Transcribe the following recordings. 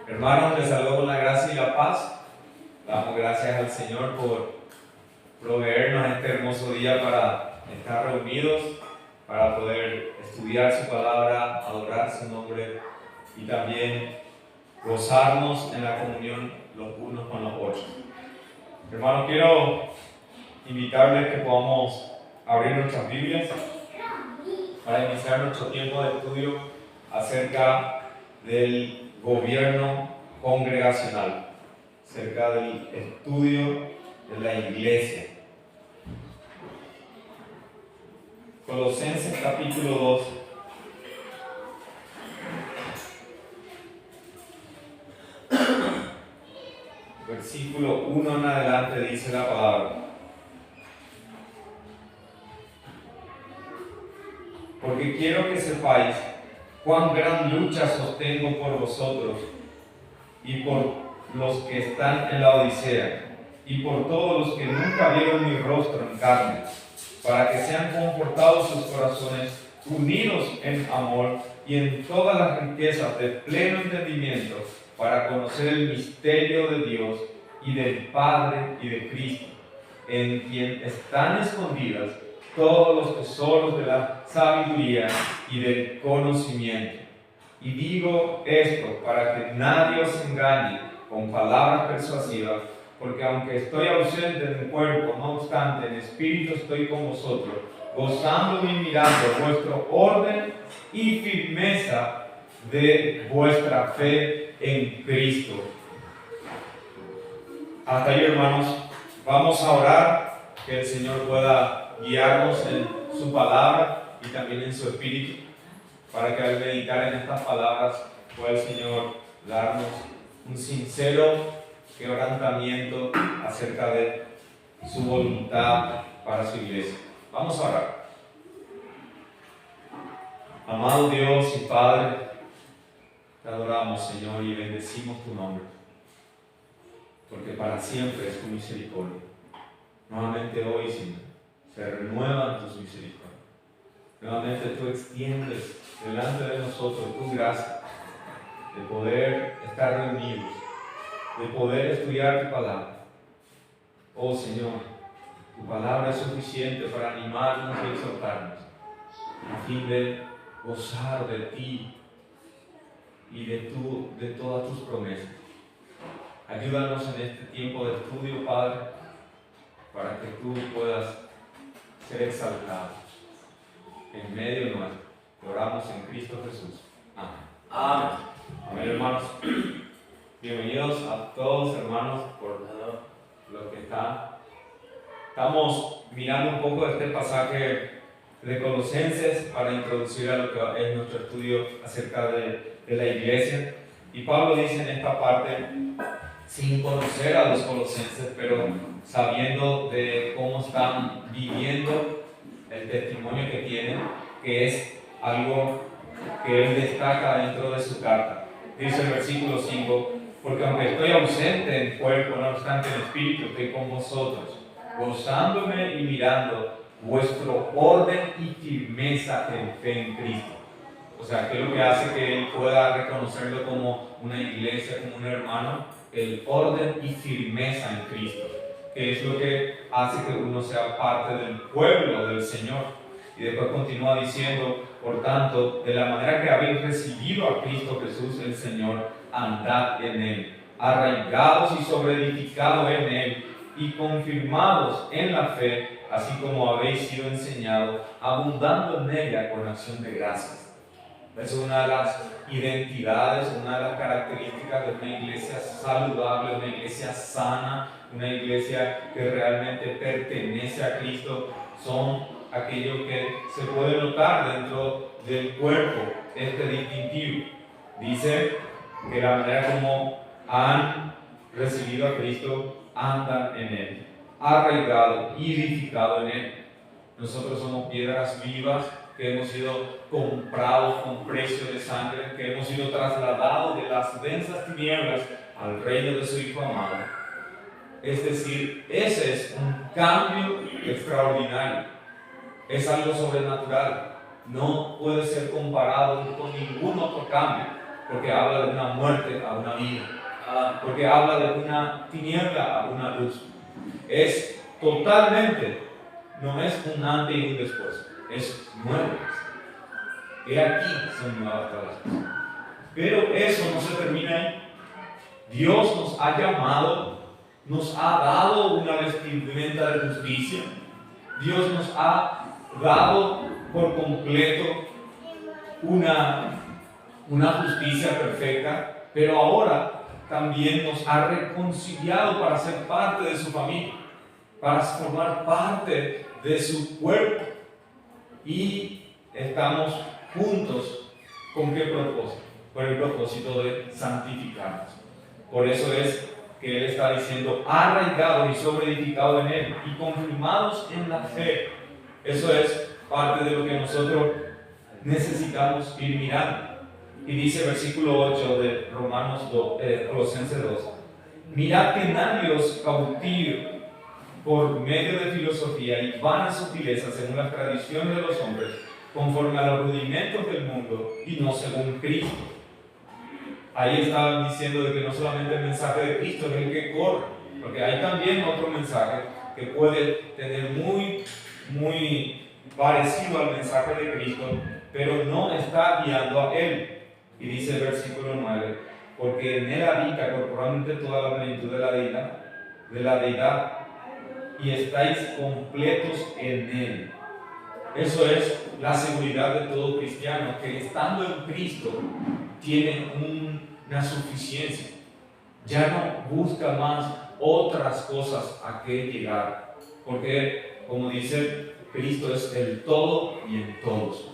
Hermanos, les saludo con la gracia y la paz. Damos gracias al Señor por proveernos este hermoso día para estar reunidos, para poder estudiar su palabra, adorar su nombre y también gozarnos en la comunión los unos con los otros. Hermanos, quiero invitarles que podamos abrir nuestras Biblias para iniciar nuestro tiempo de estudio acerca del gobierno congregacional, acerca del estudio de la iglesia. Colosenses capítulo 2. Versículo 1 en adelante dice la palabra: porque quiero que sepáis cuán gran lucha sostengo por vosotros y por los que están en la Odisea y por todos los que nunca vieron mi rostro en carne, para que sean confortados sus corazones, unidos en amor y en todas las riquezas de pleno entendimiento, para conocer el misterio de Dios y del Padre y de Cristo, en quien están escondidas todos los tesoros de la sabiduría y del conocimiento. Y digo esto para que nadie os engañe con palabras persuasivas, porque aunque estoy ausente en cuerpo, no obstante en espíritu estoy con vosotros, gozándome y mirando vuestro orden y firmeza de vuestra fe en Cristo. Hasta ahí, hermanos. Vamos a orar, que el Señor pueda guiarnos en su palabra y también en su espíritu, para que al meditar en estas palabras pueda el Señor darnos un sincero quebrantamiento acerca de su voluntad para su iglesia. Vamos a orar. Amado Dios y Padre, te adoramos, Señor, y bendecimos tu nombre, porque para siempre es tu misericordia. Nuevamente hoy, Señor, se renuevan tus misericordias. Nuevamente tú extiendes delante de nosotros tu gracia de poder estar reunidos, de poder estudiar tu palabra. Oh Señor, tu palabra es suficiente para animarnos y exhortarnos, a fin de gozar de ti y de todas tus promesas. Ayúdanos en este tiempo de estudio, Padre, para que tú puedas ser exaltado en medio nuestro. Te oramos en Cristo Jesús. Amén. Amén. Amén, hermanos. Bienvenidos a todos, hermanos, por los que están. Estamos mirando un poco este pasaje de Colosenses para introducir a lo que es nuestro estudio acerca de la iglesia. Y Pablo dice en esta parte, sin conocer a los colosenses, pero sabiendo de cómo están viviendo el testimonio que tienen, que es algo que él destaca dentro de su carta. Dice el versículo 5, porque aunque estoy ausente en cuerpo, no obstante en espíritu estoy con vosotros, gozándome y mirando vuestro orden y firmeza en fe en Cristo. O sea, que es lo que hace que él pueda reconocerlo como una iglesia, como un hermano, el orden y firmeza en Cristo, que es lo que hace que uno sea parte del pueblo del Señor. Y después continúa diciendo, por tanto, de la manera que habéis recibido a Cristo Jesús el Señor, andad en Él, arraigados y sobreedificados en Él, y confirmados en la fe, así como habéis sido enseñados, abundando en ella con acción de gracias. Es una de las identidades, una de las características de una iglesia saludable, una iglesia sana, una iglesia que realmente pertenece a Cristo, son aquellos que se puede notar dentro del cuerpo, este distintivo. Dice que la manera como han recibido a Cristo, andan en Él, arraigado y edificado en Él. Nosotros somos piedras vivas que hemos sido comprados con precio de sangre, que hemos sido trasladados de las densas tinieblas al reino de su Hijo amado. Es decir, ese es un cambio extraordinario, es algo sobrenatural, no puede ser comparado con ningún otro cambio. porque habla de una muerte a una vida, porque habla de una tiniebla a una luz. Es totalmente, no es un antes y un después, es nuevo. He aquí son nuevas todas las cosas. Pero eso no se termina ahí. Dios nos ha llamado, nos ha dado una vestimenta de justicia. Dios nos ha dado por completo una justicia perfecta, pero ahora también nos ha reconciliado para ser parte de su familia, para formar parte de su cuerpo. Y estamos juntos, ¿con qué propósito? Con el propósito de santificarnos. Por eso es que Él está diciendo, arraigados y sobreedificados en Él y confirmados en la fe. Eso es parte de lo que nosotros necesitamos ir mirando. Y dice versículo 8 de Colosenses 2, mirad que nadie os cautive por medio de filosofía y vanas sutilezas según las tradiciones de los hombres, conforme a los rudimentos del mundo y no según Cristo. Ahí estaban diciendo de que no solamente el mensaje de Cristo es el que corre, porque hay también otro mensaje que puede tener muy parecido al mensaje de Cristo, pero no está guiando a Él. Y dice el versículo 9, porque en Él habita corporalmente toda la plenitud de la deidad, y estáis completos en Él. Eso es la seguridad de todo cristiano, que estando en Cristo tiene una suficiencia. Ya no busca más otras cosas a que llegar, porque como dice Cristo es el todo y en todos.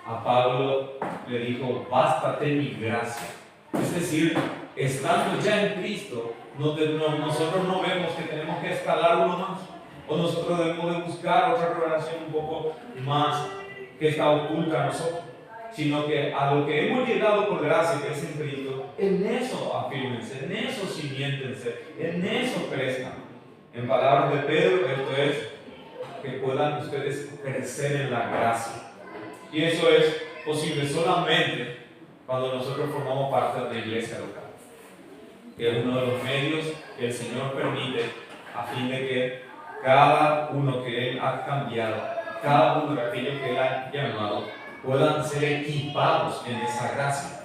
A Pablo le dijo, bástate mi gracia. Es decir, estando ya en Cristo, nosotros no vemos que tenemos que escalar uno más, o nosotros debemos de buscar otra revelación un poco más que está oculta a nosotros, sino que a lo que hemos llegado por gracia, que es en Cristo, en eso afírmense, en eso simiéntense, en eso crezcan. En palabras de Pedro, esto es que puedan ustedes crecer en la gracia. Y eso es posible solamente cuando nosotros formamos parte de la iglesia local, que es uno de los medios que el Señor permite a fin de que cada uno que Él ha cambiado, cada uno de aquellos que Él ha llamado, puedan ser equipados en esa gracia.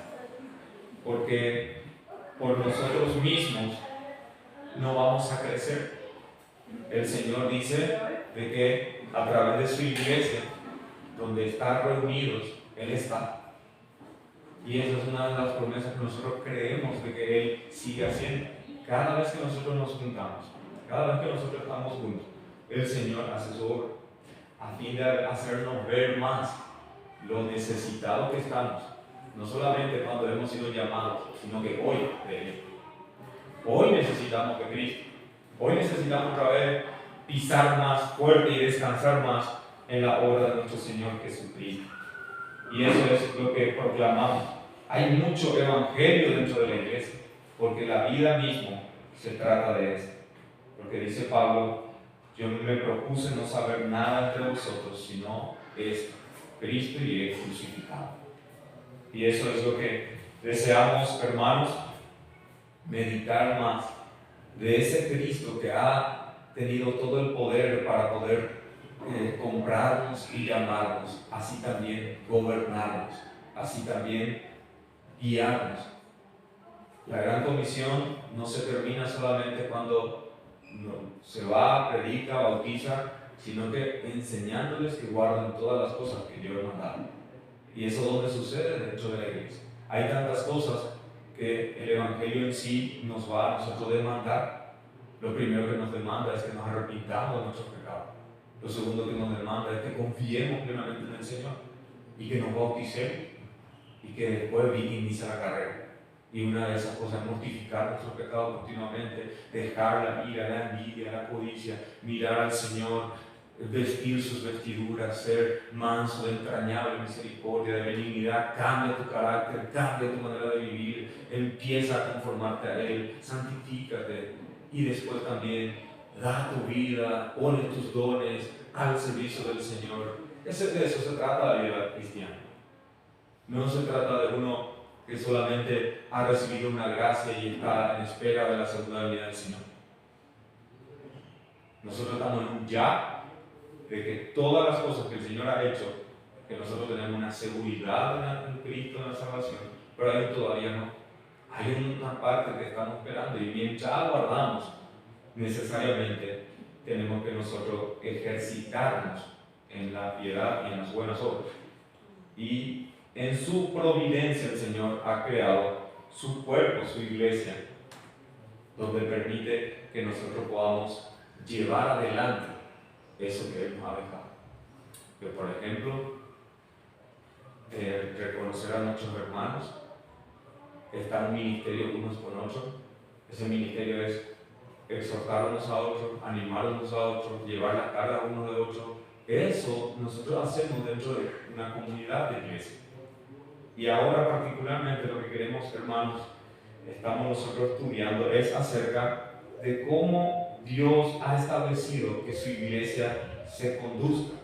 Porque por nosotros mismos no vamos a crecer. El Señor dice de que a través de su iglesia, donde están reunidos, Él está. Y esa es una de las promesas que nosotros creemos de que Él sigue haciendo. Cada vez que nosotros nos juntamos, cada vez que nosotros estamos juntos, el Señor hace su obra, a fin de hacernos ver más lo necesitados que estamos, no solamente cuando hemos sido llamados, sino que hoy de Él. Hoy necesitamos de Cristo. Hoy necesitamos otra vez pisar más fuerte y descansar más en la obra de nuestro Señor Jesucristo. Y eso es lo que proclamamos. Hay mucho evangelio dentro de la iglesia, porque la vida misma se trata de eso. Porque dice Pablo, yo me propuse no saber nada entre vosotros, sino esto, Cristo y Él crucificado. Y eso es lo que deseamos, hermanos, meditar más de ese Cristo que ha tenido todo el poder para poder comprarnos y llamarnos, así también gobernarnos, así también guiarnos. La gran comisión no se termina solamente cuando se va, predica, bautiza, sino que enseñándoles que guarden todas las cosas que yo he mandado. Y eso es donde sucede dentro de la iglesia. Hay tantas cosas que el Evangelio en sí nos va a nosotros demandar. Lo primero que nos demanda es que nos arrepintamos de nuestros pecados. Lo segundo que nos demanda es que confiemos plenamente en el Señor y que nos bauticemos y que después inicie la carrera. Y una de esas cosas es mortificar nuestros pecados continuamente, dejar la ira, la envidia, la codicia, mirar al Señor, vestir sus vestiduras, ser manso, de entrañable misericordia, de benignidad. Cambia tu carácter, cambia tu manera de vivir, empieza a conformarte a Él, santifícate y después también da tu vida, pone tus dones al servicio del Señor. De eso se trata la vida cristiana. No se trata de uno que solamente ha recibido una gracia y está en espera de la segunda venida del Señor. Nosotros estamos en un ya de que todas las cosas que el Señor ha hecho, que nosotros tenemos una seguridad en Cristo, en la salvación, pero ahí todavía no. Hay una parte que estamos esperando y mientras aguardamos, necesariamente tenemos que nosotros ejercitarnos en la piedad y en las buenas obras. Y en su providencia el Señor ha creado su cuerpo, su iglesia, donde permite que nosotros podamos llevar adelante eso que Él nos ha dejado. Que por ejemplo, reconocer a nuestros hermanos, estar en un ministerio unos con otros. Ese ministerio es exhortar unos a otros, animar unos a otros, llevar la carga unos de otros. Eso nosotros hacemos dentro de una comunidad de iglesia. Y ahora particularmente lo que queremos, hermanos, estamos nosotros estudiando es acerca de cómo Dios ha establecido que su iglesia se conduzca,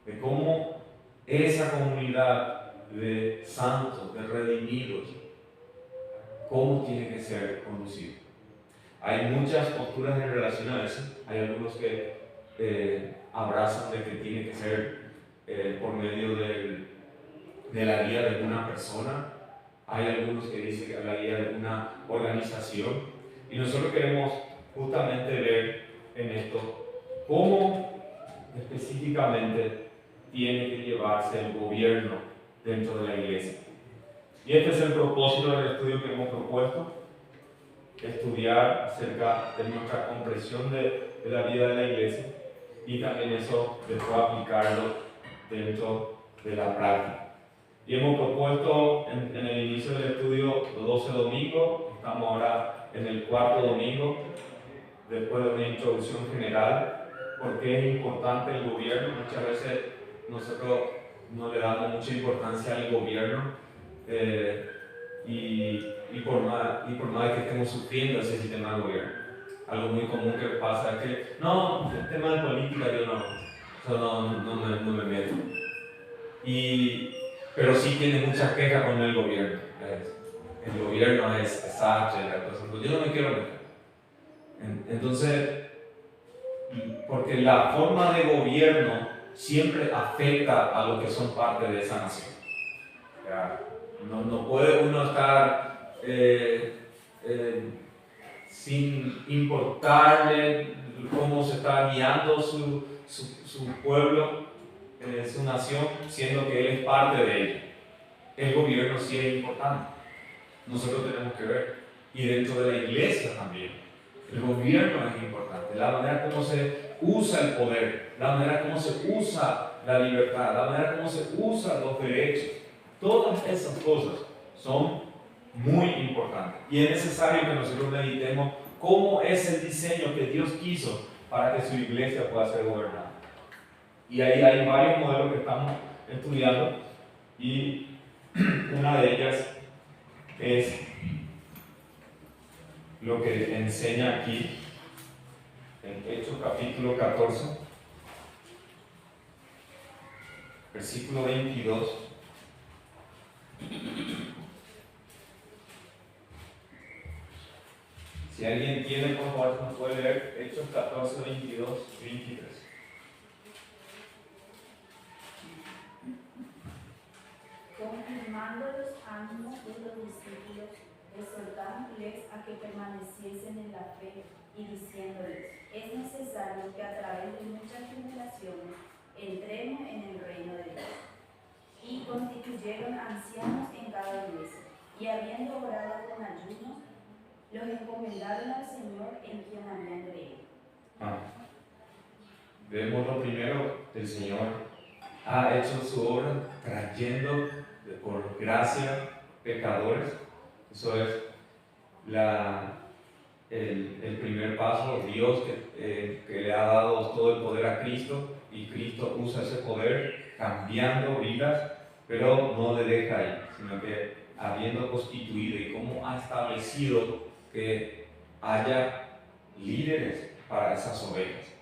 de cómo esa comunidad de santos, de redimidos, cómo tiene que ser conducido. Hay muchas posturas en relación a eso. Hay algunos que abrazan de que tiene que ser por medio de la guía de una persona. Hay algunos que dicen que la guía de una organización. Y nosotros queremos justamente ver en esto cómo específicamente tiene que llevarse el gobierno dentro de la iglesia. Y este es el propósito del estudio que hemos propuesto: estudiar acerca de nuestra comprensión de la vida de la iglesia y también eso después aplicarlo dentro de la práctica. Y hemos propuesto en el inicio del estudio 12 domingos, estamos ahora en el 4º domingo, después de una introducción general, porque es importante el gobierno. Muchas veces nosotros no le damos mucha importancia al gobierno, y por más que estemos sufriendo ese sistema de gobierno. Algo muy común que pasa es que, no, el tema de política yo no me meto. Pero sí tiene muchas quejas con el gobierno. El gobierno es desastre, yo no me quiero meter. Entonces, porque la forma de gobierno siempre afecta a los que son parte de esa nación. No puede uno estar sin importarle cómo se está guiando su pueblo, su nación, siendo que él es parte de ella. El gobierno sí es importante. Nosotros tenemos que ver. Y dentro de la iglesia también. El gobierno es importante. La manera como se usa el poder, la manera como se usa la libertad, la manera como se usan los derechos. Todas esas cosas son muy importantes. Y es necesario que nosotros meditemos cómo es el diseño que Dios quiso para que su iglesia pueda ser gobernada. Y ahí hay varios modelos que estamos estudiando. Y una de ellas es lo que enseña aquí en Hechos capítulo 14, versículo 22. Si alguien tiene, por favor, nos puede leer Hechos 14, 22 y 23. Confirmando los ánimos de los discípulos, exhortándoles a que permaneciesen en la fe y diciéndoles: es necesario que a través de muchas generaciones entremos en el reino de Dios. Y constituyeron ancianos en cada iglesia, y habiendo orado con ayuno, los encomendaron al Señor en quien habían creído. Vemos lo primero: el Señor ha hecho su obra trayendo por gracia pecadores. Eso es el primer paso. Dios que le ha dado todo el poder a Cristo, y Cristo usa ese poder cambiando vidas, pero no le deja ahí, sino que habiendo constituido y cómo ha establecido que haya líderes para esas ovejas.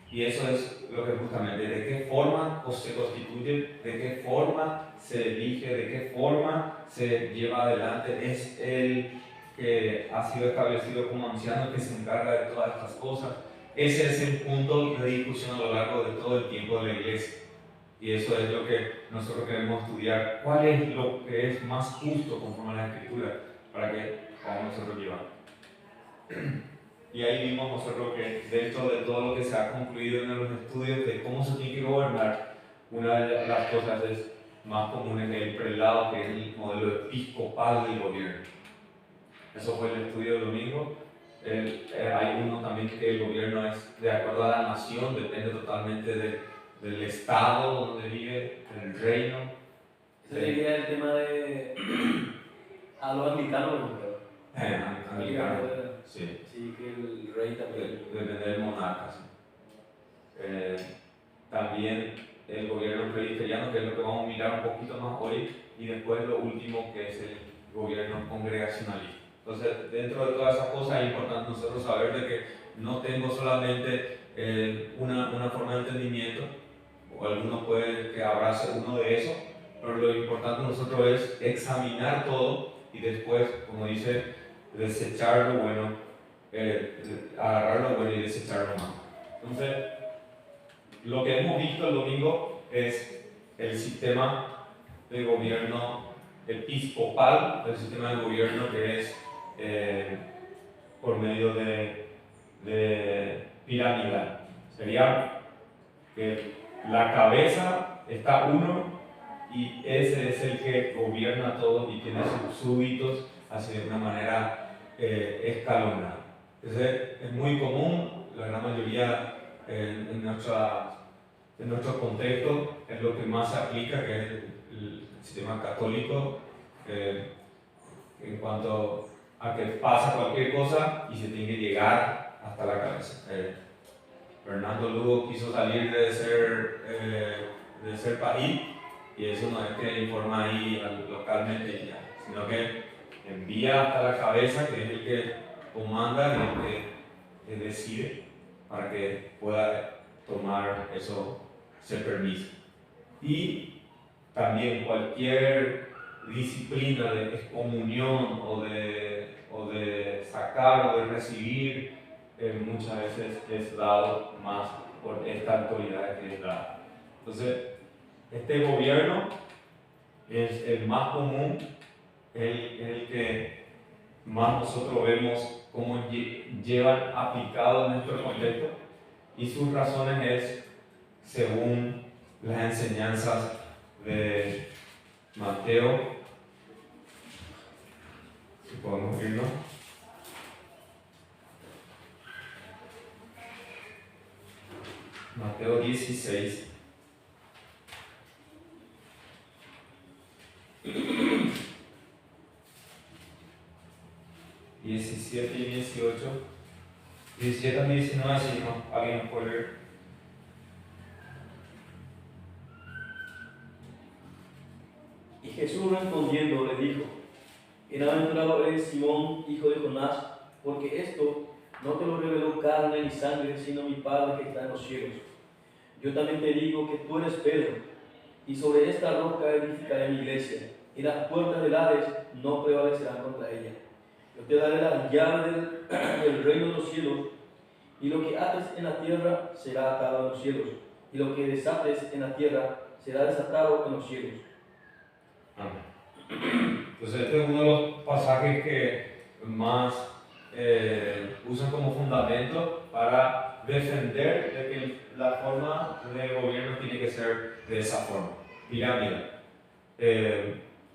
Y eso es lo que justamente, de qué forma se constituye, de qué forma se elige, de qué forma se lleva adelante, es el que ha sido establecido como anciano, que se encarga de todas estas cosas. Ese es el punto de discusión a lo largo de todo el tiempo de la iglesia. Y eso es lo que nosotros queremos estudiar. ¿Cuál es lo que es más justo conforme a la Escritura para que podamos nosotros llevar? Y ahí vimos nosotros que dentro de todo lo que se ha concluido en los estudios de cómo se tiene que gobernar, una de las cosas más comunes es el prelado, que es el modelo episcopal del gobierno. Eso fue el estudio del domingo. Hay uno también que el gobierno es de acuerdo a la nación, depende totalmente del estado donde vive, del reino. Ese sería el tema de a los anglicanos, Anglicano, sí. Sí, que el rey también. Depende del monarca, sí. También el gobierno presbiteriano, que es lo que vamos a mirar un poquito más hoy, y después lo último, que es el gobierno congregacionalista. Entonces, dentro de todas esas cosas es importante nosotros saber de que no tengo solamente una forma de entendimiento, o algunos pueden que abrace uno de esos, pero lo importante nosotros es examinar todo y después, como dice, desechar lo bueno, agarrar lo bueno y desechar lo malo. Entonces, lo que hemos visto el domingo es el sistema de gobierno episcopal, el sistema de gobierno que es por medio de piramidal. Sería que la cabeza está uno y ese es el que gobierna todo y tiene sus súbditos así de una manera escalonada. Entonces es muy común, la gran mayoría en nuestro contexto es lo que más se aplica, que es el sistema católico, en cuanto a que pasa cualquier cosa y se tiene que llegar hasta la cabeza. Fernando Lugo quiso salir de ser país, y eso no es que informa ahí localmente ya, sino que envía hasta la cabeza, que es el que comanda y el que decide, para que pueda tomar ese permiso. Y también cualquier disciplina de excomunión o de sacar o de recibir, muchas veces es dado más por esta autoridad que es dada. Entonces, este gobierno es el más común, el que más nosotros vemos cómo llevan aplicado en nuestro contexto, y sus razones es según las enseñanzas de Mateo. Si podemos irnos. Mateo 16. Y 18. 17 al 19, si no, alguien nos puede leer. Y Jesús respondiendo le dijo: Bienaventurado eres, Simón, hijo de Jonás, porque esto no te lo reveló carne ni sangre, sino mi Padre que está en los cielos. Yo también te digo que tú eres Pedro, y sobre esta roca edificaré mi iglesia, y las puertas del Hades no prevalecerán contra ella. Yo te daré la llave del reino de los cielos, y lo que ates en la tierra será atado en los cielos, y lo que desates en la tierra será desatado en los cielos. Entonces este es uno de los pasajes que más usan como fundamento para defender de que la forma de gobierno tiene que ser de esa forma, pirámide.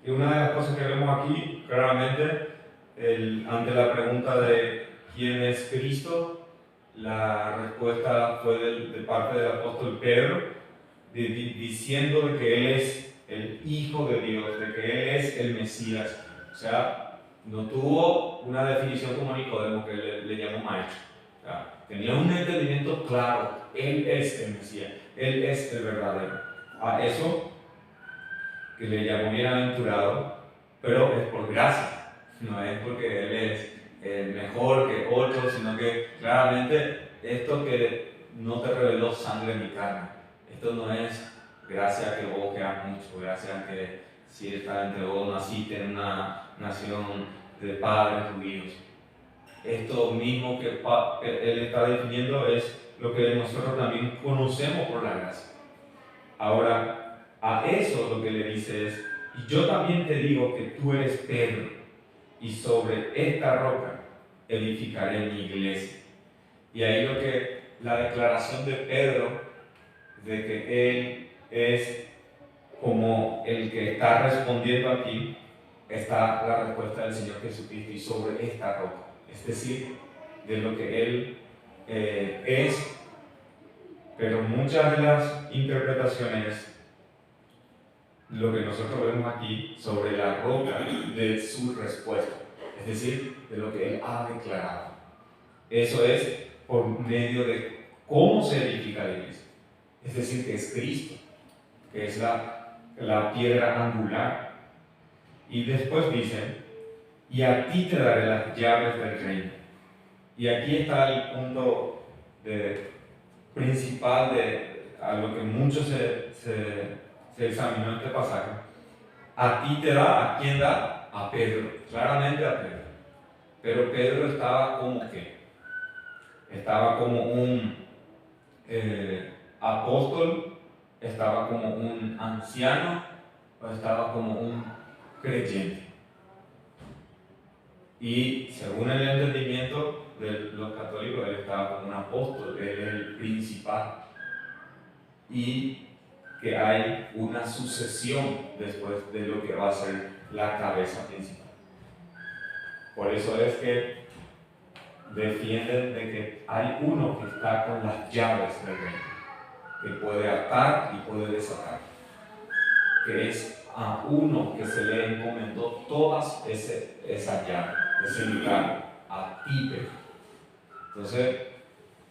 Y una de las cosas que vemos aquí claramente, ante la pregunta de quién es Cristo, la respuesta fue de parte del apóstol Pedro, diciendo de que Él es el Hijo de Dios, de que Él es el Mesías. O sea, no tuvo una definición como Nicodemo, que le llamó maestro. O sea, tenía un entendimiento claro: Él es el Mesías, Él es el verdadero. A eso que le llamó bienaventurado, pero es por gracia, no es porque Él es mejor que otros, sino que claramente esto que no te reveló sangre ni carne, esto no es gracias a que vos quedas mucho, gracias a que si está entre vos, naciste en una nación de padres judíos. Esto mismo que él está definiendo es lo que nosotros también conocemos por la gracia. Ahora, a eso lo que le dice es, y yo también te digo que tú eres Pedro, y sobre esta roca edificaré mi iglesia. Y ahí lo que la declaración de Pedro, de que él es como el que está respondiendo aquí, está la respuesta del Señor Jesucristo, y sobre esta roca. Es decir, de lo que Él es, pero muchas de las interpretaciones, lo que nosotros vemos aquí, sobre la roca de su respuesta, es decir, de lo que Él ha declarado. Eso es por medio de cómo se edifica la iglesia, es decir, que es Cristo, que es la piedra angular. Y después dicen, y a ti te daré las llaves del reino. Y aquí está el punto principal a lo que mucho se examinó en este pasaje. A ti te da, ¿a quién da? A Pedro, claramente a Pedro. Pero Pedro estaba como ¿qué? Estaba como un apóstol, estaba como un anciano, o estaba como un creyente. Y según el entendimiento de los católicos, él estaba como un apóstol, él es el principal. Y que hay una sucesión después de lo que va a ser la cabeza principal. Por eso es que defienden de que hay uno que está con las llaves del reino, que puede atar y puede desatar, que es a uno que se le encomendó todas esas llaves, ese lugar, a ti, Pedro. Entonces,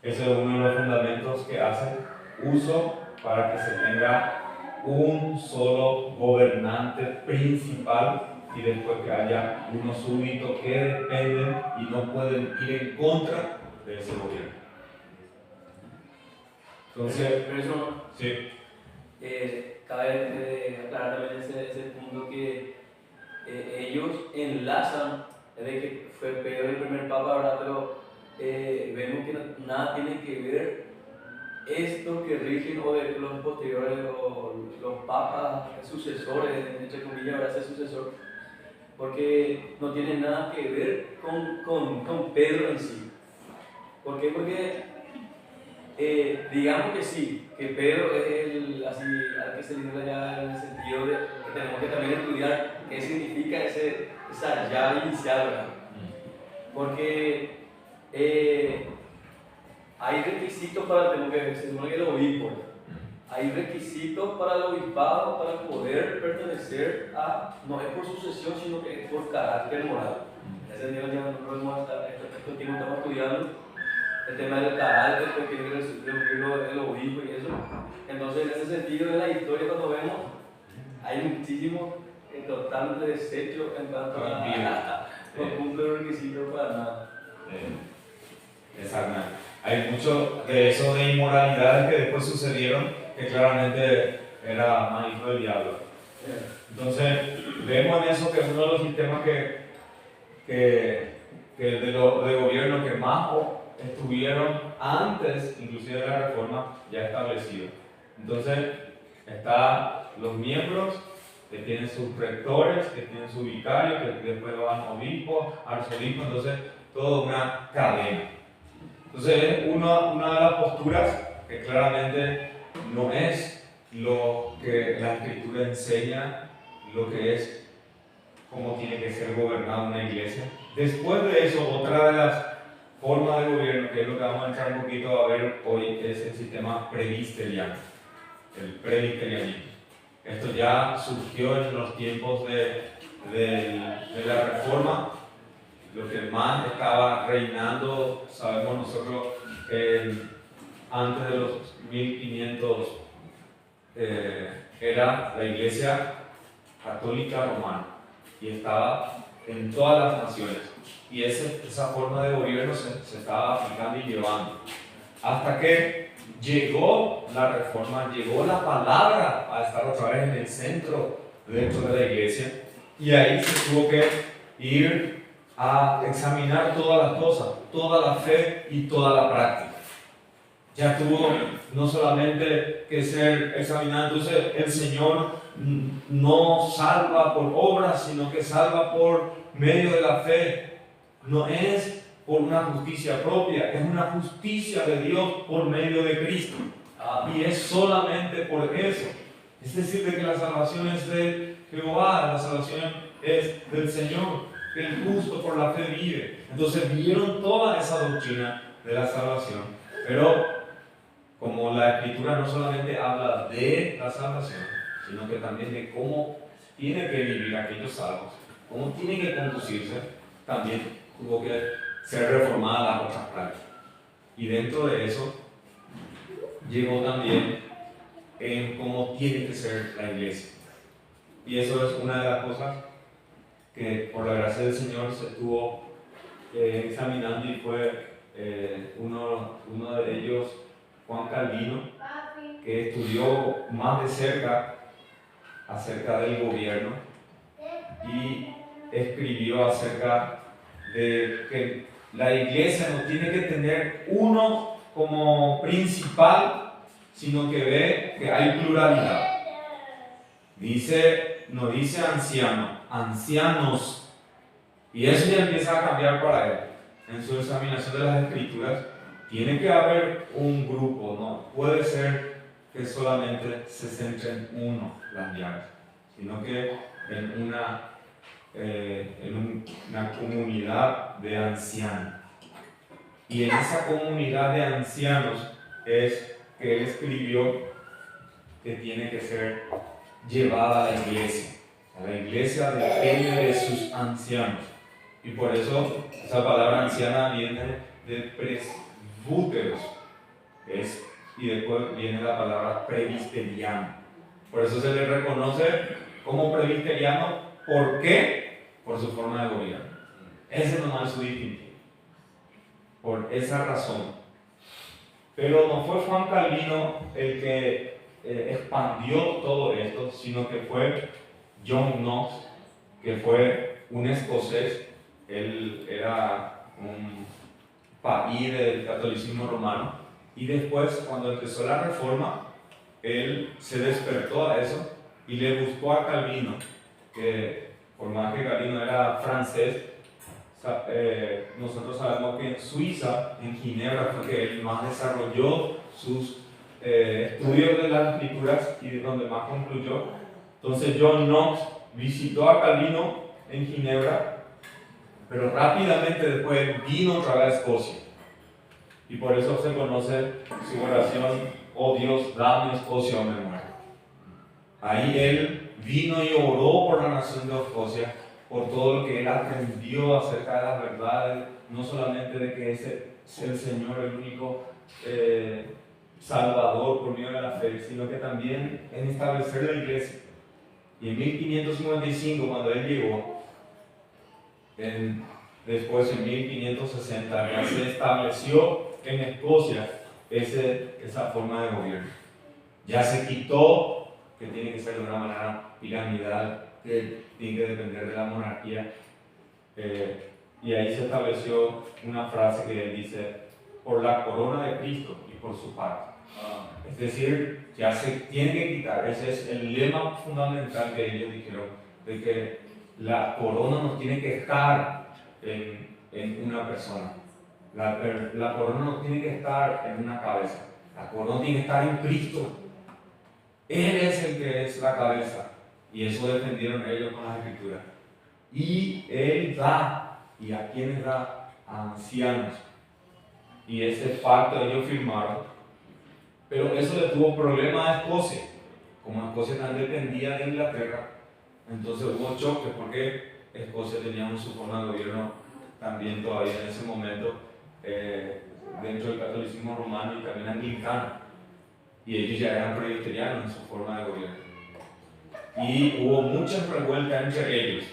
ese es uno de los fundamentos que hacen uso para que se tenga un solo gobernante principal y después que haya unos súbditos que dependen y no pueden ir en contra de ese gobierno. Entonces, pero eso sí. Cabe aclarar también ese punto que ellos enlazan de que fue Pedro el primer papa, ¿verdad? Pero vemos que nada tiene que ver esto que rigen o de los posteriores o los papas sucesores, entre comillas, ¿verdad? Ese sucesor, porque no tiene nada que ver con Pedro en sí. ¿Por qué? Porque digamos que sí, que Pedro es así, al que se le dio la llave en el sentido de que tenemos que también estudiar qué significa esa llave inicial, ¿verdad? Porque hay requisitos para el obispo, hay requisitos para el obispado para poder pertenecer a, no es por sucesión, sino que es por carácter moral. En ese sentido, ya nosotros estos tiempos estamos estudiando el tema del carácter que tiene que recibir el obispo y eso. Entonces, en ese sentido, en la historia, cuando vemos, hay muchísimos totalmente desechos en cuanto a los puntos de requisitos para nada. Exactamente. Hay mucho de eso de inmoralidades que después sucedieron que claramente era más hijo del diablo. Entonces, vemos en eso que es uno de los sistemas que de gobierno que más estuvieron antes, inclusive de la reforma, ya establecidos. Entonces, están los miembros que tienen sus rectores, que tienen su vicario, que después van obispos, arzobispos, entonces, toda una cadena. Entonces, es una de las posturas que claramente no es lo que la Escritura enseña, lo que es cómo tiene que ser gobernada una iglesia. Después de eso, otra de las formas de gobierno, que es lo que vamos a entrar un poquito a ver hoy, es el sistema presbiteriano, el presbiterianismo. Esto ya surgió en los tiempos de la Reforma. Lo que más estaba reinando, sabemos nosotros, antes de los 1500, era la Iglesia Católica Romana, y estaba en todas las naciones. Y esa forma de gobierno se estaba aplicando y llevando. Hasta que llegó la Reforma, llegó la palabra a estar otra vez en el centro dentro de la iglesia, y ahí se tuvo que ir a examinar todas las cosas, toda la fe y toda la práctica. Ya tuvo no solamente que ser examinado. Entonces el Señor no salva por obras, sino que salva por medio de la fe. No es por una justicia propia, es una justicia de Dios por medio de Cristo. Y es solamente por eso. Es decir, de que la salvación es de Jehová, la salvación es del Señor, que el justo por la fe vive. Entonces vieron toda esa doctrina de la salvación, pero como la Escritura no solamente habla de la salvación, sino que también de cómo tiene que vivir aquellos salvos, cómo tiene que conducirse, también tuvo que ser reformada las otras prácticas. Y dentro de eso llegó también en cómo tiene que ser la iglesia. Y eso es una de las cosas que por la gracia del Señor se estuvo examinando, y fue uno de ellos, Juan Calvino, que estudió más de cerca acerca del gobierno y escribió acerca de que la iglesia no tiene que tener uno como principal, sino que ve que hay pluralidad. No dice anciano, ancianos. Y eso ya empieza a cambiar para él. En su examinación de las Escrituras, tiene que haber un grupo, no puede ser que solamente se centre en uno las llaves, sino que en una comunidad de ancianos. Y en esa comunidad de ancianos es que él escribió que tiene que ser llevada a la iglesia. La iglesia depende de sus ancianos. Y por eso esa palabra anciana viene de presbúteros. Y después viene la palabra presbiteriano. Por eso se le reconoce como presbiteriano. ¿Por qué? Por su forma de gobierno. Ese nomás es su distintivo. Por esa razón. Pero no fue Juan Calvino el que expandió todo esto, sino que fue John Knox, que fue un escocés. Él era un país del catolicismo romano, y después, cuando empezó la reforma, él se despertó a eso y le buscó a Calvino, que por más que Calvino era francés, nosotros sabemos que en Suiza, en Ginebra, fue que él más desarrolló sus estudios de las Escrituras y donde más concluyó. Entonces John Knox visitó a Calvino en Ginebra, pero rápidamente después vino otra vez a Escocia. Y por eso se conoce su oración: oh Dios, dame Escocia o me muero. Ahí él vino y oró por la nación de Escocia, por todo lo que él aprendió acerca de las verdades, no solamente de que ese es el Señor el único Salvador por medio de la fe, sino que también en establecer la iglesia. Y en 1555, cuando él llegó, después en 1560, ya se estableció en Escocia esa forma de gobierno. Ya se quitó que tiene que ser de una manera piramidal, que tiene que depender de la monarquía. Y ahí se estableció una frase que él dice: por la corona de Cristo y por su pacto. Es decir, ya se tiene que quitar. Ese es el lema fundamental que ellos dijeron, de que la corona no tiene que estar en una persona. La corona no tiene que estar en una cabeza. La corona tiene que estar en Cristo. Él es el que es la cabeza. Y eso defendieron ellos con las Escrituras. Y Él da. ¿Y a quiénes da? A ancianos. Y ese pacto ellos firmaron. Pero eso le tuvo problema a Escocia. Como Escocia también dependía de Inglaterra, entonces hubo choques, porque Escocia tenía su forma de gobierno también todavía en ese momento dentro del catolicismo romano y también anglicano. Y ellos ya eran presbiterianos en su forma de gobierno. Y hubo muchas revueltas entre ellos.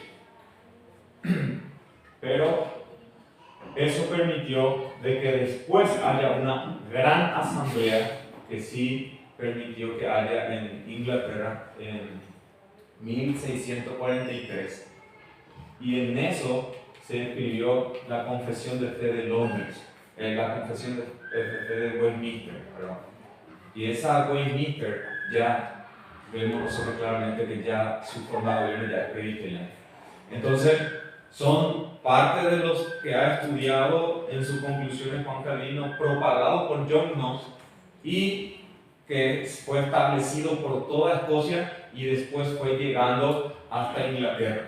Pero eso permitió de que después haya una gran asamblea, que sí permitió que haya en Inglaterra, 1643. Y en eso se escribió la Confesión de Fe de Londres, la Confesión de Fe de Westminster, perdón. Y esa Westminster ya vemos nosotros claramente que ya su forma de gobierno ya es presbiteriana. Entonces, son parte de los que ha estudiado en sus conclusiones Juan Calvino, propagado por John Knox y que fue establecido por toda Escocia y después fue llegando hasta Inglaterra.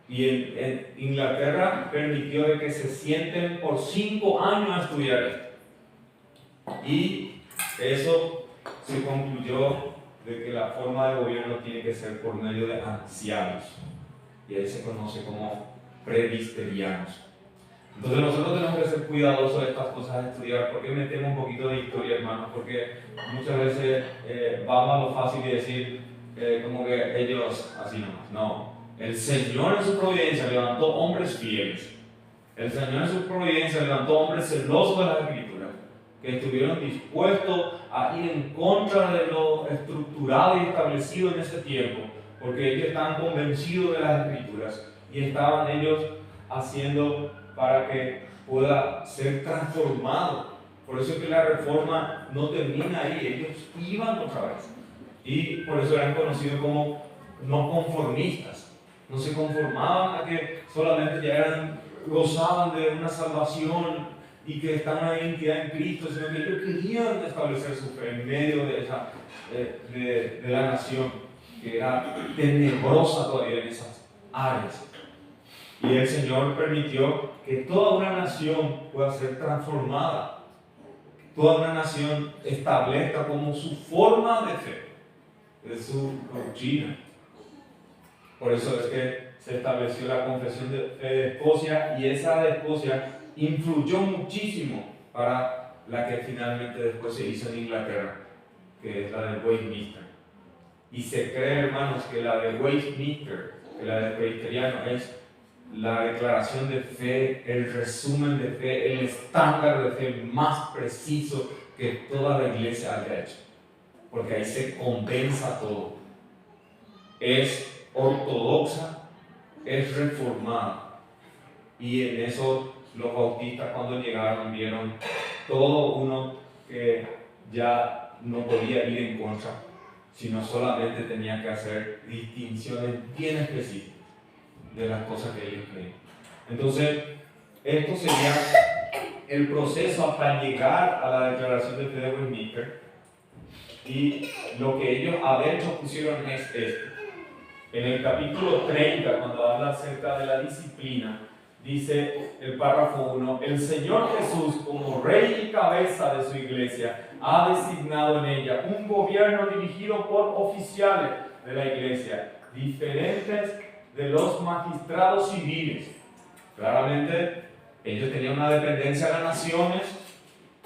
Y en Inglaterra permitió de que se sienten por 5 años a estudiar esto. Y eso se concluyó de que la forma de gobierno tiene que ser por medio de ancianos. Y ahí se conoce como presbiterianos. Entonces nosotros tenemos que ser cuidadosos de estas cosas de estudiar. ¿Por qué metemos un poquito de historia, hermanos? Porque muchas veces vamos a lo fácil y decir como que ellos así nomás. No. El Señor en su providencia levantó hombres fieles. El Señor en su providencia levantó hombres celosos de las Escrituras, que estuvieron dispuestos a ir en contra de lo estructurado y establecido en ese tiempo, porque ellos estaban convencidos de las Escrituras y estaban ellos haciendo para que pueda ser transformado. Por eso es que la reforma no termina ahí, ellos iban otra vez. Y por eso eran conocidos como no conformistas. No se conformaban a que solamente ya gozaban de una salvación y que están en una identidad en Cristo, sino que ellos querían establecer su fe en medio de esa de la nación, que era tenebrosa todavía en esas áreas. Y el Señor permitió que toda una nación pueda ser transformada, toda una nación establezca como su forma de fe, de su doctrina. Por eso es que se estableció la Confesión de Fe de Escocia, y esa de Escocia influyó muchísimo para la que finalmente después se hizo en Inglaterra, que es la de Westminster. Y se cree, hermanos, que la de Westminster, que la de presbiteriano, es la declaración de fe, el resumen de fe, el estándar de fe más preciso que toda la iglesia haya hecho. Porque ahí se condensa todo. Es ortodoxa, es reformada. Y en eso los bautistas, cuando llegaron, vieron todo uno que ya no podía ir en contra, sino solamente tenía que hacer distinciones bien específicas de las cosas que ellos creían. Entonces, esto sería el proceso hasta llegar a la declaración de fe de Westminster. Y lo que ellos adentro pusieron es esto. En el capítulo 30, cuando habla acerca de la disciplina, dice el párrafo 1: el Señor Jesús, como Rey y cabeza de su iglesia, ha designado en ella un gobierno dirigido por oficiales de la iglesia, diferentes de los magistrados civiles. Claramente, ellos tenían una dependencia de las naciones,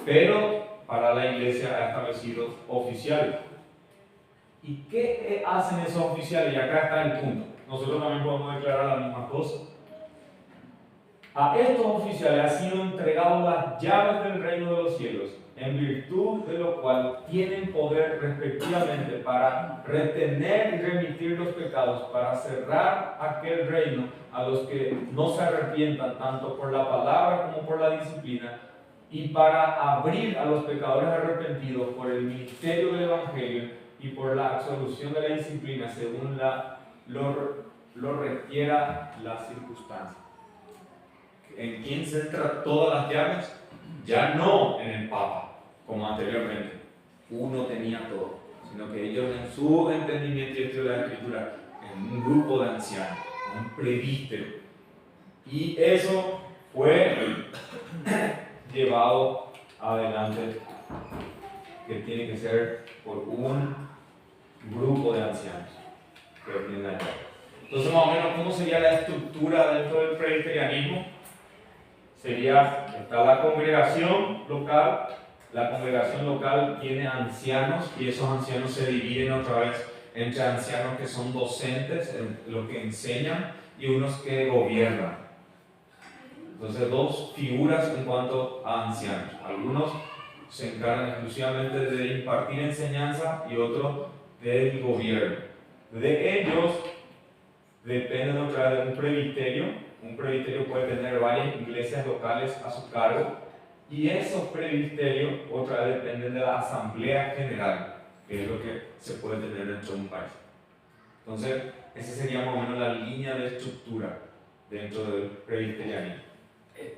pero para la iglesia ha establecido oficiales. ¿Y qué hacen esos oficiales? Y acá está el punto. Nosotros también podemos declarar la misma cosa. A estos oficiales ha sido entregado las llaves del reino de los cielos, en virtud de lo cual tienen poder respectivamente para retener y remitir los pecados, para cerrar aquel reino a los que no se arrepientan tanto por la palabra como por la disciplina, y para abrir a los pecadores arrepentidos por el ministerio del Evangelio y por la absolución de la disciplina según lo requiera la circunstancia. ¿En quién centra todas las llaves? Ya no en el Papa, como anteriormente. Uno tenía todo, sino que ellos en su entendimiento y estudio de la Escritura, en un grupo de ancianos, un presbítero. Y eso fue llevado adelante, que tiene que ser por un grupo de ancianos que tienen allá. Entonces, más o menos, ¿cómo sería la estructura dentro del presbiterianismo? Está la congregación local. La congregación local tiene ancianos, y esos ancianos se dividen otra vez entre ancianos que son docentes, los que enseñan, y unos que gobiernan. Entonces, dos figuras en cuanto a ancianos. Algunos se encargan exclusivamente de impartir enseñanza y otros del gobierno, de ellos dependen otra vez de un presbiterio. Un presbiterio puede tener varias iglesias locales a su cargo, y esos presbiterios otra vez dependen de la asamblea general, que es lo que se puede tener dentro de un país. Entonces, esa sería más o menos la línea de estructura dentro del presbiterianismo.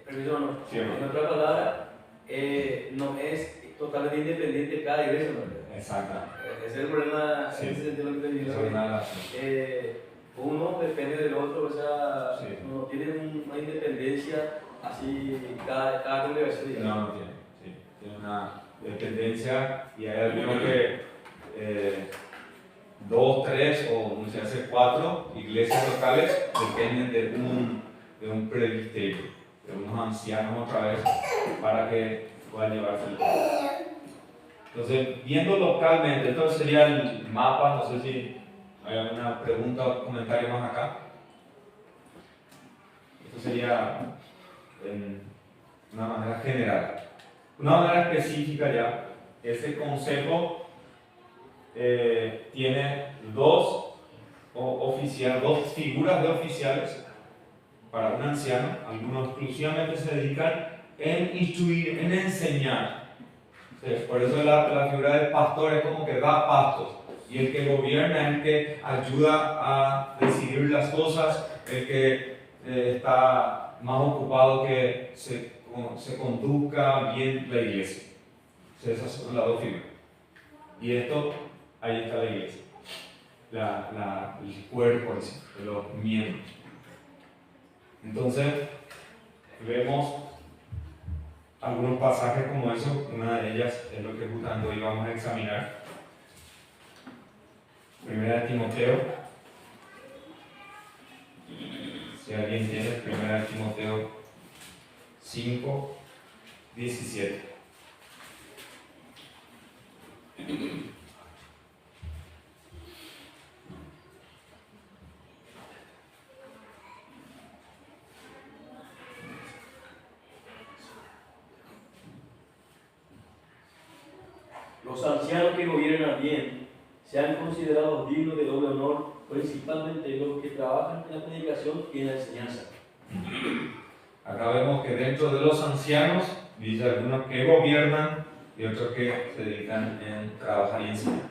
Permiso, no. Sí, En otra palabra, no es totalmente independiente cada iglesia, ¿no? Exacto. Ese es el problema, Sí. en ese sentido lo que te digo. Eso es nada. Uno depende del otro, o sea, Sí. no tienen una independencia así cada congregación, digamos. No, no tiene. Sí, tiene una dependencia, y hay algunos que 2, 3 o muchas veces 4 iglesias locales dependen de un presbiterio, de unos ancianos otra vez, para que puedan llevarse el culto. Entonces, viendo localmente, esto sería el mapa. No sé si hay alguna pregunta o comentario más acá. Esto sería en una manera general. Una manera específica ya, este consejo tiene dos figuras de oficiales para un anciano. Algunos exclusivamente se dedican en instruir, en enseñar. Por eso la figura del pastor es como que da pastos, y el que gobierna es el que ayuda a decidir las cosas, el que está más ocupado que se conduzca bien la iglesia. Esas son las dos figuras. Y esto, ahí está la iglesia, el cuerpo de los miembros. Entonces, vemos algunos pasajes como eso. Una de ellas es lo que justamente hoy vamos a examinar. Primera de Timoteo. Si alguien tiene, Primera de Timoteo 5, 17. Los ancianos que gobiernan bien sean considerados dignos de doble honor, principalmente los que trabajan en la predicación y en la enseñanza. Acá vemos que dentro de los ancianos, dice algunos que gobiernan y otros que se dedican en trabajar y enseñar.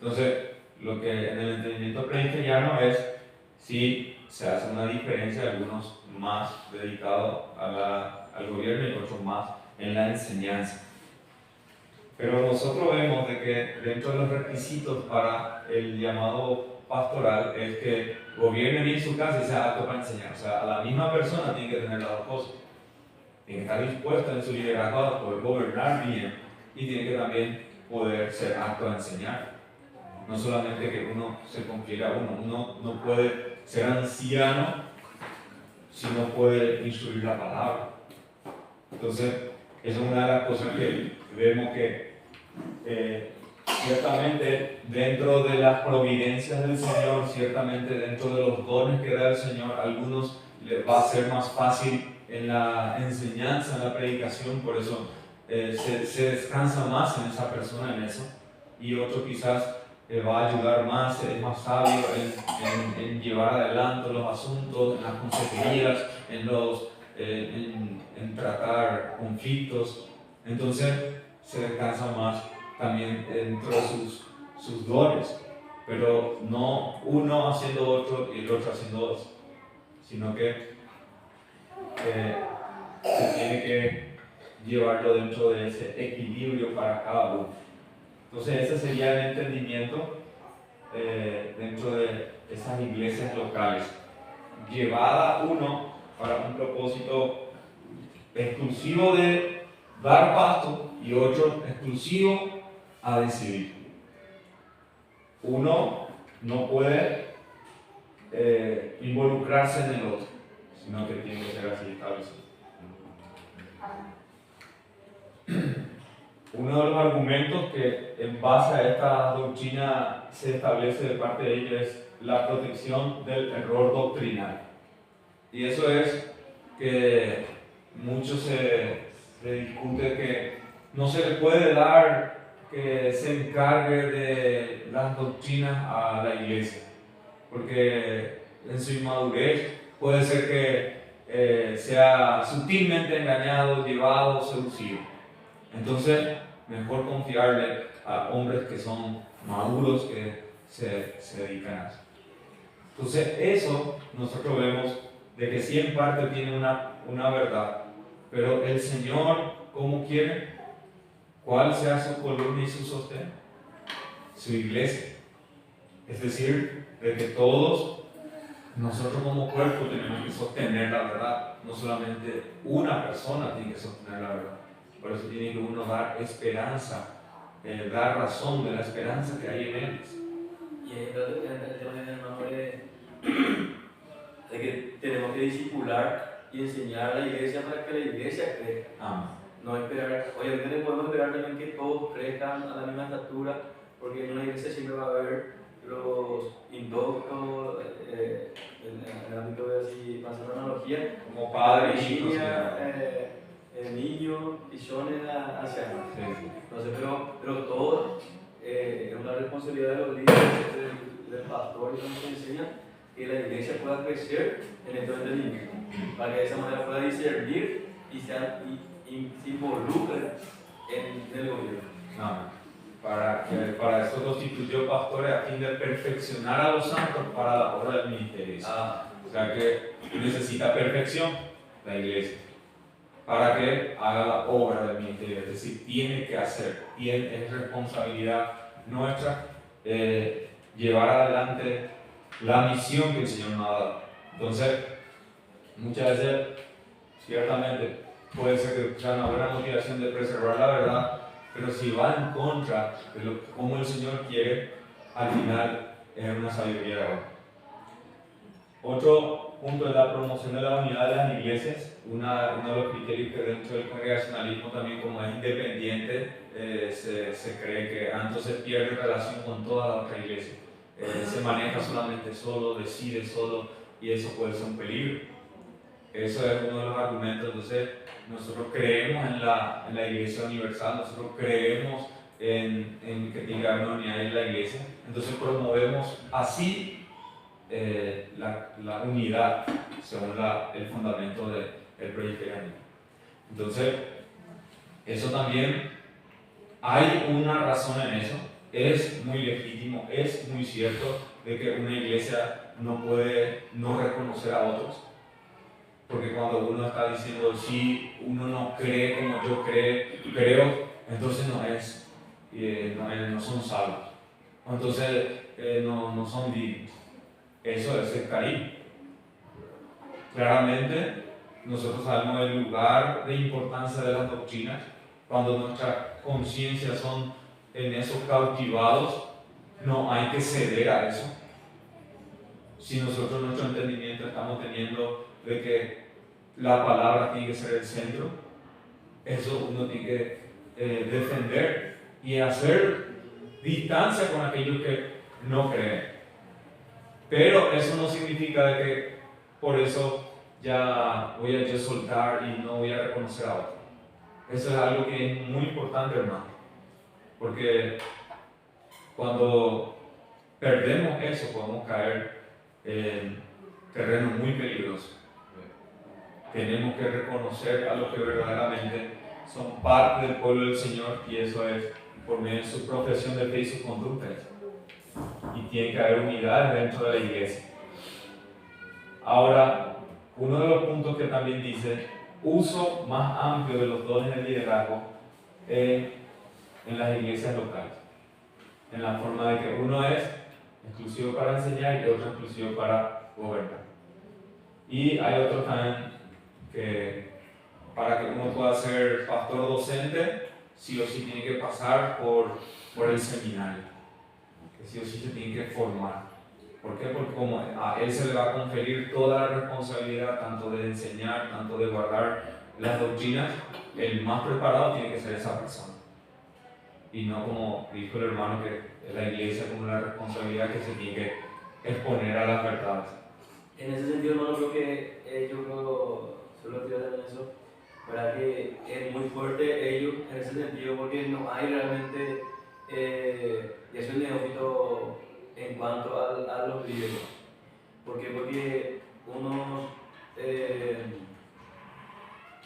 Entonces, lo que en el entendimiento presbiteriano es, sí, se hace una diferencia, algunos más dedicados al gobierno y otros más en la enseñanza. Pero nosotros vemos de que dentro de los requisitos para el llamado pastoral es que gobierne bien su casa y sea apto para enseñar. O sea, a la misma persona tiene que tener las dos cosas. Tiene que estar dispuesta en su liderazgo a poder gobernar bien, y tiene que también poder ser apto a enseñar. No solamente que uno se confiere a uno no puede ser anciano si no puede instruir la palabra. Entonces, esa es una de las cosas que vemos que ciertamente dentro de las providencias del Señor, ciertamente dentro de los dones que da el Señor, a algunos les va a ser más fácil en la enseñanza, en la predicación, por eso se descansa más en esa persona, en eso, y otro quizás va a ayudar más, es más sabio en llevar adelante los asuntos, en las consejerías, en tratar conflictos. Entonces se descansa más también dentro de sus dones, pero no uno haciendo otro y el otro haciendo otro, sino que se tiene que llevarlo dentro de ese equilibrio para cada uno. Entonces ese sería el entendimiento dentro de esas iglesias locales, llevada uno para un propósito exclusivo de dar pasto y otro exclusivo a decidir. Uno no puede involucrarse en el otro, sino que tiene que ser así establecido. Uno de los argumentos que en base a esta doctrina se establece de parte de ellos es la protección del error doctrinal. Y eso es que mucho se discute que no se le puede dar que se encargue de las doctrinas a la iglesia. porque en su inmadurez puede ser que sea sutilmente engañado, llevado, seducido. Entonces, mejor confiarle a hombres que son maduros, que se dedican a eso. Entonces, eso nosotros vemos de que sí en parte tiene una verdad, pero el Señor, ¿cómo quiere? ¿Cuál sea su columna y su sostén? Su iglesia. Es decir, de que todos nosotros como cuerpo tenemos que sostener la verdad, no solamente una persona tiene que sostener la verdad. Por eso tiene que uno dar esperanza, dar razón de la esperanza que hay en ellos. Y ahí está el tema de hermano de que tenemos que discipular y enseñar a la iglesia para que la iglesia crezca. Amén. No esperar, obviamente podemos esperar también que todos crezcan a la misma estatura, porque en una iglesia siempre va a haber los indoctos, en el ámbito de así, para hacer una analogía, Como padres, hijos, niños, pichones, ancianos. sí. Entonces, pero todo es una responsabilidad de los líderes, del pastor y como se enseña, que la iglesia pueda crecer en estos entendimientos, para que de esa manera pueda discernir y se involucre en el gobierno. Amén. Para eso constituyó pastores a fin de perfeccionar a los santos para la obra del ministerio. O sea que necesita perfección la iglesia para que haga la obra del ministerio. Es decir, tiene que hacer, es responsabilidad nuestra llevar adelante la misión que el Señor nos ha dado. Entonces, muchas veces, ciertamente, puede ser que sea una buena motivación de preservar la verdad, pero si va en contra de cómo el Señor quiere, al final es una sabiduría de ahora. Otro punto es la promoción de la unidad de las iglesias. Uno de los criterios que dentro del congregacionalismo también, como es independiente, se cree que entonces pierde relación con toda la otra iglesia. Se maneja solamente solo, decide solo, y eso puede ser un peligro. Eso es uno de los argumentos. Entonces, nosotros creemos en la iglesia universal, nosotros creemos en que tiene que haber una unidad en la iglesia. Entonces, promovemos así la unidad según el fundamento del presbiterianismo. Entonces, eso también hay una razón en eso. Es muy legítimo, es muy cierto de que una iglesia no puede no reconocer a otros. Porque cuando uno está diciendo, si uno no cree como yo creo, entonces no son salvos. Entonces no son dignos. Eso es el cariño. Claramente, nosotros sabemos el lugar de importancia de las doctrinas. Cuando nuestras conciencias son en eso cautivados, no hay que ceder a eso. Si nosotros nuestro entendimiento estamos teniendo de que la palabra tiene que ser el centro, eso uno tiene que defender y hacer distancia con aquellos que no creen. Pero eso no significa de que por eso ya voy a yo soltar y no voy a reconocer a otro. Eso es algo que es muy importante, hermano, porque cuando perdemos eso podemos caer en terreno muy peligroso. Tenemos que reconocer a los que verdaderamente son parte del pueblo del Señor, y eso es por medio de su profesión de fe y sus conductas. Y tiene que haber unidad dentro de la iglesia. Ahora, uno de los puntos que también dice, uso más amplio de los dones de liderazgo en las iglesias locales. En la forma de que uno es exclusivo para enseñar y otro exclusivo para gobernar. Y hay otros también que para que uno pueda ser pastor docente, sí o sí tiene que pasar por el seminario, que sí o sí se tiene que formar. ¿Por qué? Porque como a él se le va a conferir toda la responsabilidad, tanto de enseñar, tanto de guardar las doctrinas, el más preparado tiene que ser esa persona. Y no como dijo el hermano, que la iglesia como la responsabilidad que se tiene que exponer a las verdades. En ese sentido, hermano, creo que yo solo tirar también eso, para que es muy fuerte ellos en ese sentido, porque no hay realmente, y eso es neófito en cuanto a los líderes, ¿Por qué? Porque unos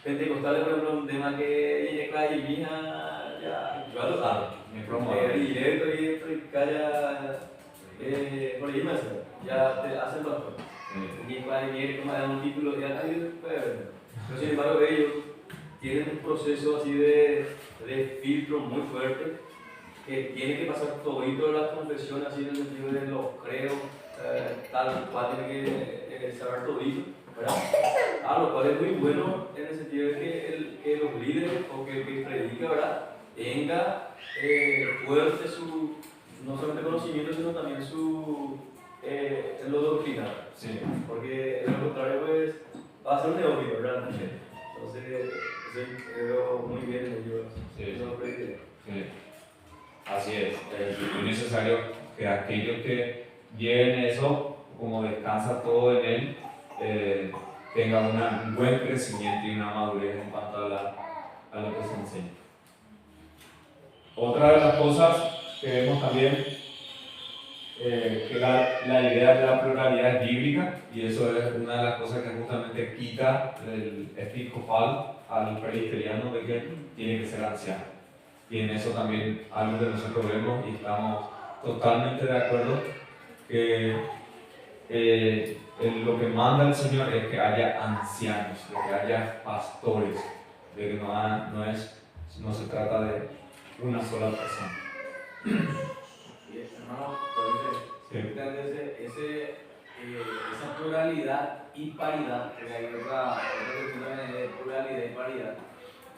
pentecostales, por ejemplo, un tema que cae y mija, ya, yo lo sabe. Y directo y calla, por ahí más, ya te hacen pastor. Y cae y viene como a dar un título, ya nadie pero sin embargo, ellos tienen un proceso así de filtro muy fuerte que tiene que pasar todito las confesiones así en el sentido de los creos, tal cual tiene que saber todito, ¿verdad? Lo cual es muy bueno en el sentido de que los líderes o que predica, ¿verdad? Tenga fuerte su, no solamente conocimiento, sino también su, en lo doctrinal. Sí. Porque en lo contrario, pues, va a ser un neófito, ¿verdad? Entonces, veo muy bien en ellos. Sí. No predica. Sí. Así es muy necesario que aquellos que lleven eso, como descansa todo en él, tengan un buen crecimiento y una madurez en cuanto a lo que se enseña. Otra de las cosas que vemos también, que la idea de la pluralidad es bíblica, y eso es una de las cosas que justamente quita el episcopal al presbiteriano de que tiene que ser anciano. Y en eso también algo que nosotros vemos y estamos totalmente de acuerdo que lo que manda el Señor es que haya ancianos, de que haya pastores, de que no se trata de una sola persona. Y hermano, esa pluralidad y paridad, porque hay otra cuestión también de pluralidad y paridad,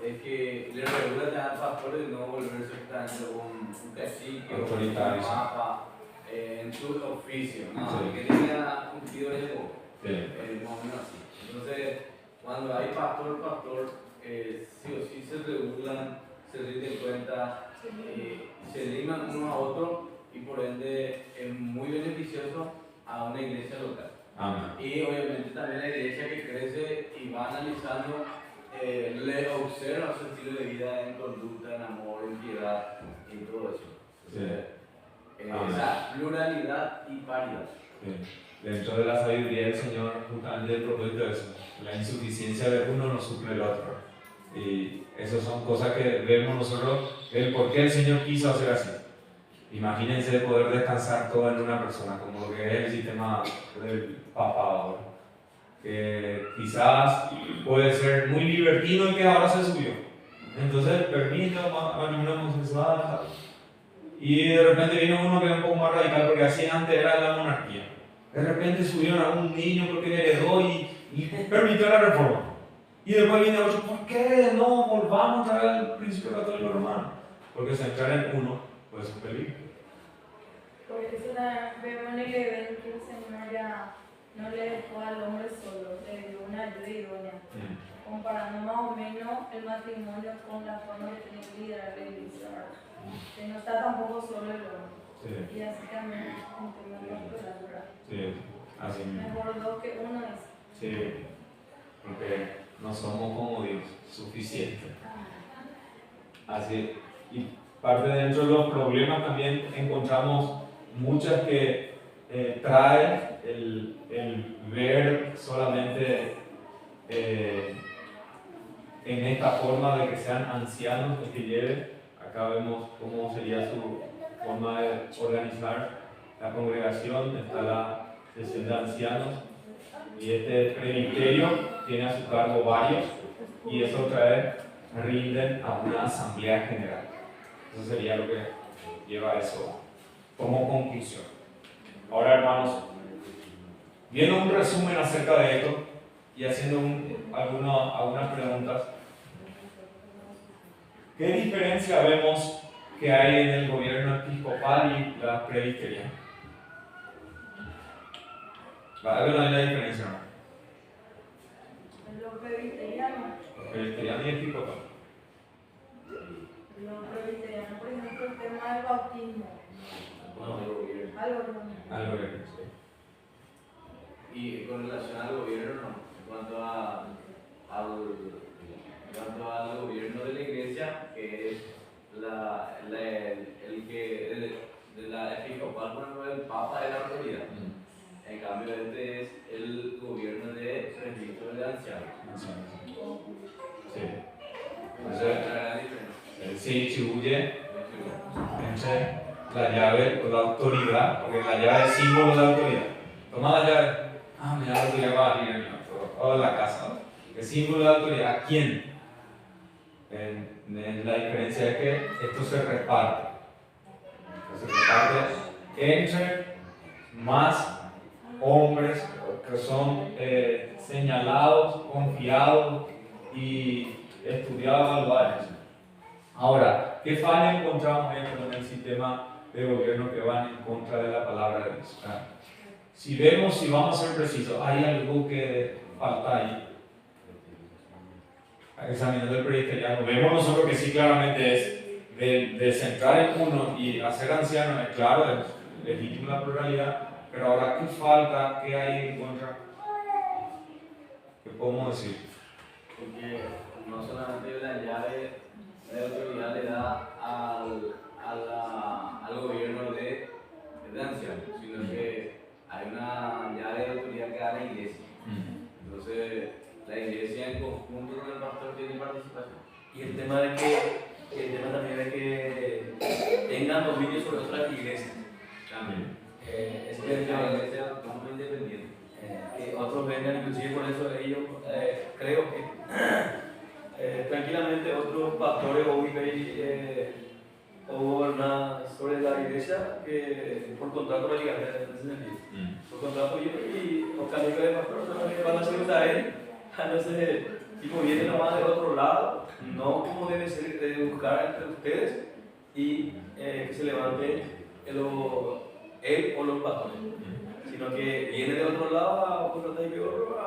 es que le regula ya al pastor de no volverse un cacique o un mapa en su oficio, ¿no? Sí. Que tenga cumplido el ego, Sí. más o menos así. Entonces, cuando hay pastor, sí o sí se regulan, se rinden cuenta, se liman uno a otro y por ende es muy beneficioso a una iglesia local. Amén. Y obviamente también la iglesia que crece y va analizando, le observa su estilo de vida en conducta, en amor, en piedad y todo eso. Entonces, esa pluralidad y paridad. Sí. Dentro de la sabiduría del Señor, justamente el propósito de eso, la insuficiencia de uno no suple el otro. Y esas son cosas que vemos nosotros, el por qué el Señor quiso hacer así. Imagínense poder descansar todo en una persona, como lo que es el sistema del Papa ahora. Que quizás puede ser muy libertino y que ahora se subió. Entonces permite a una homosexual. Y de repente vino uno que es un poco más radical, porque así antes era la monarquía. De repente subieron a un niño porque heredó y permitió la reforma. Y después viene otro, ¿por qué no volvamos a ver al principio católico romano? Porque centrar en uno puede ser un peligro. Por eso vemos en el evento que el Señor ya no le dejó al hombre solo, le dio una ayuda idónea, comparando más o menos el matrimonio con la forma que tiene que liderar la iglesia, que no está tampoco solo el hombre. Sí. Y así también en temas natural, Sí, así mismo. mejor dos que uno es. Sí, porque no somos como Dios, suficientes. Así, y parte dentro de los problemas también encontramos muchas que trae el ver solamente en esta forma de que sean ancianos los que lleven. Acá vemos cómo sería su forma de organizar la congregación. Está la sesión de ancianos y este presbiterio tiene a su cargo varios y eso otra vez rinden a una asamblea general. Eso sería lo que lleva a eso como conclusión. Ahora, hermanos, viendo un resumen acerca de esto y haciendo algunas preguntas, ¿qué diferencia vemos que hay en el gobierno episcopal y la presbiteriana? ¿Va a haber una diferencia, no? Los presbiterianos. Presbiteriano y episcopal. Los presbiterianos, por ejemplo, el tema del bautismo. Algo no. Y con relación al gobierno, en cuanto al gobierno de la iglesia, que es de la episcopal, por ejemplo, el Papa es la autoridad. En cambio, se distribuye entre la llave o la autoridad, porque la llave es símbolo de autoridad. Toma la llave, me da la autoridad para abrir o la casa. El símbolo de autoridad, ¿a quién? La diferencia es que esto se reparte. Se reparte entre más hombres que son señalados, confiados y estudiados, evaluados. Ahora, ¿qué falla encontramos en el sistema de gobierno que van en contra de la palabra de Dios? Si vamos a ser precisos, hay algo que falta ahí. Examinando el presbiteriano, vemos nosotros que sí claramente es de centrar en uno y hacer anciano, es claro, es legítimo la pluralidad, pero ahora, ¿qué falta? ¿Qué hay en contra? ¿Qué podemos decir? Porque no solamente la llave de autoridad le da al gobierno de ancianos, sino que hay una llave de autoridad que da la iglesia. Entonces, la iglesia en conjunto con el pastor tiene participación. Y el tema también de que tengan dominio sobre otras iglesias. También. Es La iglesia es como independiente. Que otros vengan, inclusive por eso ellos creo que tranquilamente otros pastores o gobernantes sobre la iglesia que por contrato de ligarse en ese sentido. Por contrato y los candidatos de pastor van a ser Israel, no sé, tipo viene nomás de otro lado, no como debe ser de buscar entre ustedes y que se levante él o los pastores, sino que viene de otro lado a contratar y peor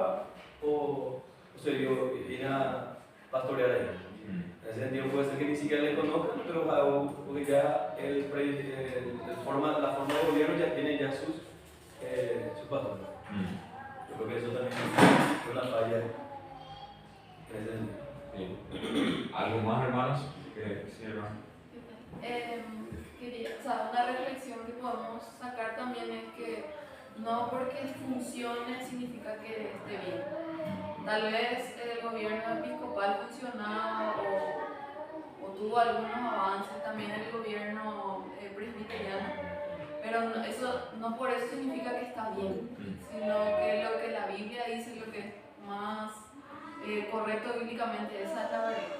o se viene a pastorear ahí. En ese sentido puede ser que ni siquiera le conozcan, pero porque ya la forma de gobierno ya tiene ya sus pastores. Yo creo que eso también es una falla en ese sentido. ¿Algo más, hermanos? Sí, hermano. Una reflexión que podemos sacar también es que no porque funcione significa que esté bien. Tal vez el gobierno episcopal funcionaba o tuvo algunos avances, también el gobierno presbiteriano, pero eso no por eso significa que está bien, sino que lo que la Biblia dice, lo que es más correcto bíblicamente, esa es la verdad.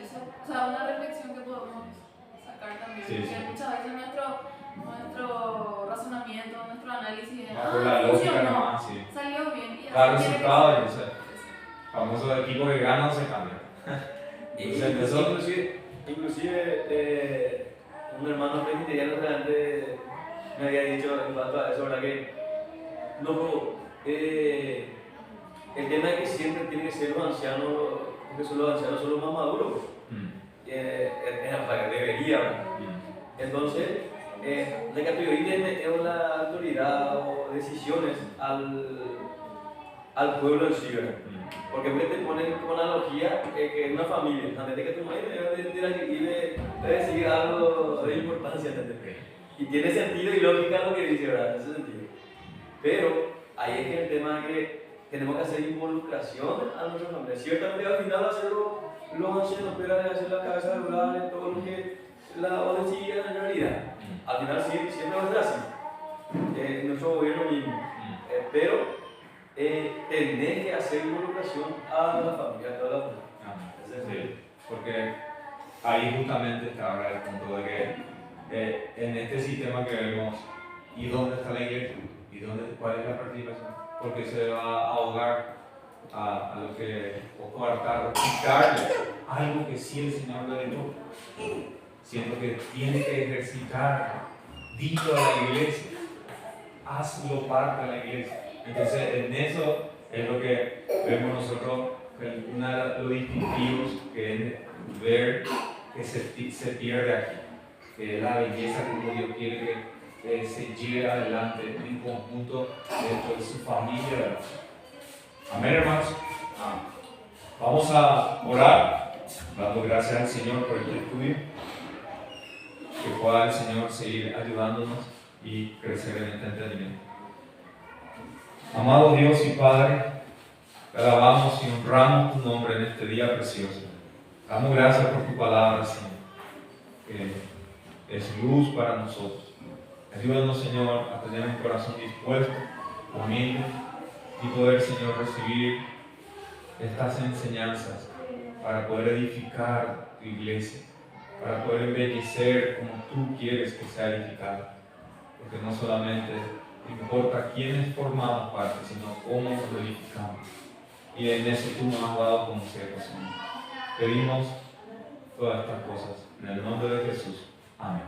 Eso, una reflexión que podemos sacar también, sí, porque muchas veces nuestro razonamiento, nuestro análisis la lógica funcionó, nomás, sí. salió bien y Da así resultado, tiene que y ser. famoso equipo que gana o se cambia. Inclusive un hermano presbiteriano realmente me había dicho en cuanto a eso, ¿verdad? Que no, el tema es que siempre tiene que ser los ancianos, porque los ancianos son los más maduros. Debería, ¿verdad? Entonces, la categoría de la autoridad o decisiones al pueblo en sí, ¿verdad? Porque te ponen como analogía que es una familia, antes de que tu madre debe seguir algo de importancia, ¿entendés? Y tiene sentido y lógica lo que dice, ¿verdad? En ese sentido. Pero ahí es que el tema es que tenemos que hacer involucración a nuestra familia. Ciertamente al final hacerlo los ancianos, pero hacer la cabeza rural, todo lo que la orden sigue en la realidad. Al final siempre va a ser así, nuestro gobierno mismo. Pero tener que hacer involucración a la familia, a toda la familia. Sí, porque ahí justamente está ahora el punto de que en este sistema que vemos, ¿y dónde está la iglesia? ¿Y cuál es la participación? Porque se va a ahogar a lo que, o coartar, quitarle algo que sí el Señor le dio. Siento que tiene que ejercitar, dilo a la iglesia, hazlo parte de la iglesia. Entonces, en eso es lo que vemos nosotros, uno de los distintivos, que es ver que se pierde aquí, que es la belleza como Dios quiere que se lleve adelante en conjunto dentro de su familia. Amén, hermanos. Vamos a orar, dando gracias al Señor por este estudio, que pueda el Señor seguir ayudándonos y crecer en este entendimiento. Amado Dios y Padre, te alabamos y honramos tu nombre en este día precioso. Damos gracias por tu palabra, Señor, que es luz para nosotros. Ayúdanos, Señor, a tener un corazón dispuesto, humilde, y poder, Señor, recibir estas enseñanzas para poder edificar tu iglesia, para poder embellecer como tú quieres que sea edificada. Porque no solamente importa quiénes formamos parte, sino cómo lo edificamos. Y en eso tú nos has dado consejo, Señor. Pedimos todas estas cosas en el nombre de Jesús. Amén.